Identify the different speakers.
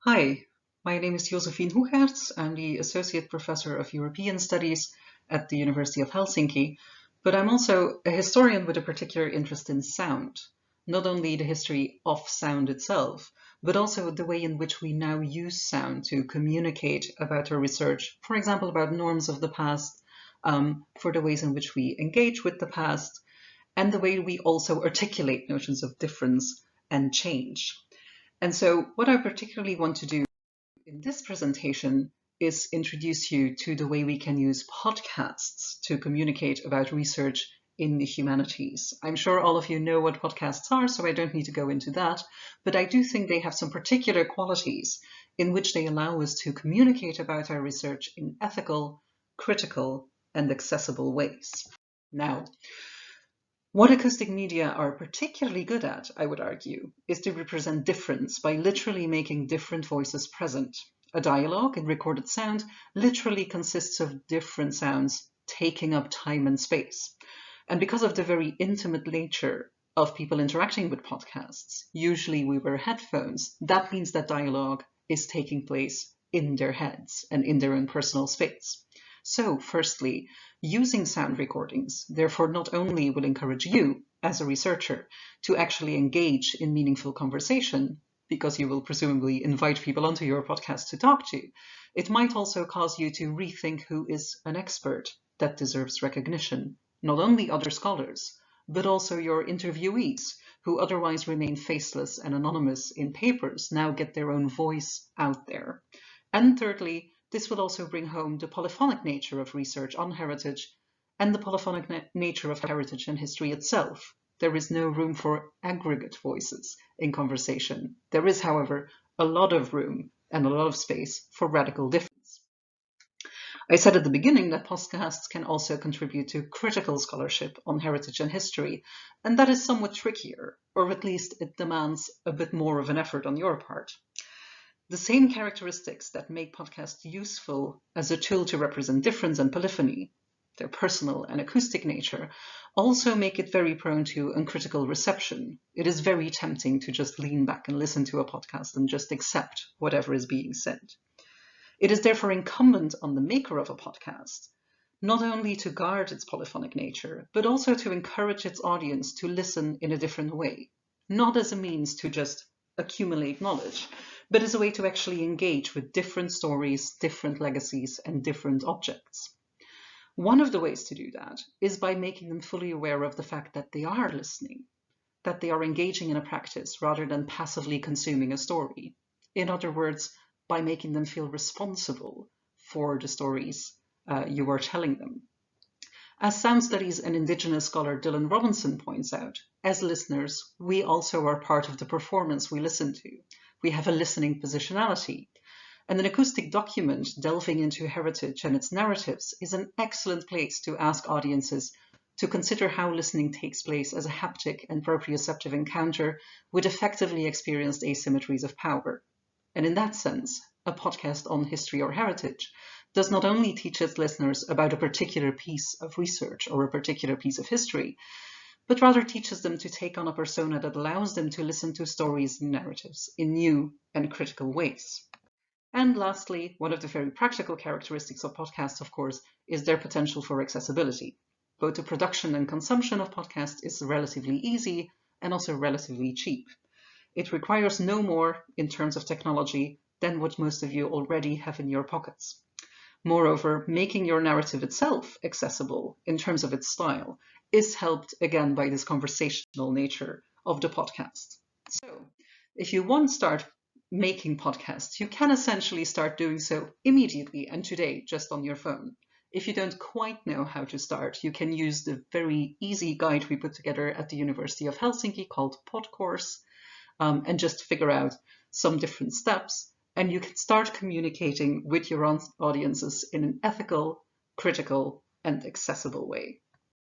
Speaker 1: Hi, my name is Josephine Hoegaerts. I'm the Associate Professor of European Studies at the University of Helsinki, but I'm also a historian with a particular interest in sound, not only the history of sound itself, but also the way in which we now use sound to communicate about our research, for example, about norms of the past, for the ways in which we engage with the past, and the way we also articulate notions of difference and change. And so what I particularly want to do in this presentation is introduce you to the way we can use podcasts to communicate about research in the humanities. I'm sure all of you know what podcasts are, so I don't need to go into that, but I do think they have some particular qualities in which they allow us to communicate about our research in ethical, critical, and accessible ways. Now, what acoustic media are particularly good at, I would argue, is to represent difference by literally making different voices present. A dialogue in recorded sound literally consists of different sounds taking up time and space. And because of the very intimate nature of people interacting with podcasts, usually we wear headphones, that means that dialogue is taking place in their heads and in their own personal space. So, firstly, using sound recordings, therefore, not only will encourage you as a researcher to actually engage in meaningful conversation, because you will presumably invite people onto your podcast to talk to, it might also cause you to rethink who is an expert that deserves recognition, not only other scholars, but also your interviewees, who otherwise remain faceless and anonymous in papers, now get their own voice out there. And thirdly, this will also bring home the polyphonic nature of research on heritage and the polyphonic nature of heritage and history itself. There is no room for aggregate voices in conversation. There is, however, a lot of room and a lot of space for radical difference. I said at the beginning that podcasts can also contribute to critical scholarship on heritage and history, and that is somewhat trickier, or at least it demands a bit more of an effort on your part. The same characteristics that make podcasts useful as a tool to represent difference and polyphony, their personal and acoustic nature, also make it very prone to uncritical reception. It is very tempting to just lean back and listen to a podcast and just accept whatever is being said. It is therefore incumbent on the maker of a podcast not only to guard its polyphonic nature, but also to encourage its audience to listen in a different way, not as a means to just accumulate knowledge, but as a way to actually engage with different stories, different legacies, and different objects. One of the ways to do that is by making them fully aware of the fact that they are listening, that they are engaging in a practice rather than passively consuming a story. In other words, by making them feel responsible for the stories you are telling them. As sound studies and Indigenous scholar Dylan Robinson points out, as listeners, we also are part of the performance we listen to. We have a listening positionality. And an acoustic document delving into heritage and its narratives is an excellent place to ask audiences to consider how listening takes place as a haptic and proprioceptive encounter with effectively experienced asymmetries of power. And in that sense, a podcast on history or heritage does not only teach its listeners about a particular piece of research or a particular piece of history, but rather teaches them to take on a persona that allows them to listen to stories and narratives in new and critical ways. And lastly, one of the very practical characteristics of podcasts, of course, is their potential for accessibility. Both the production and consumption of podcasts is relatively easy and also relatively cheap. It requires no more in terms of technology than what most of you already have in your pockets. Moreover, making your narrative itself accessible in terms of its style is helped again by this conversational nature of the podcast. So, if you want to start making podcasts, you can essentially start doing so immediately and today just on your phone. If you don't quite know how to start, you can use the very easy guide we put together at the University of Helsinki called Podcourse, and just figure out some different steps, and you can start communicating with your audiences in an ethical, critical, and accessible way.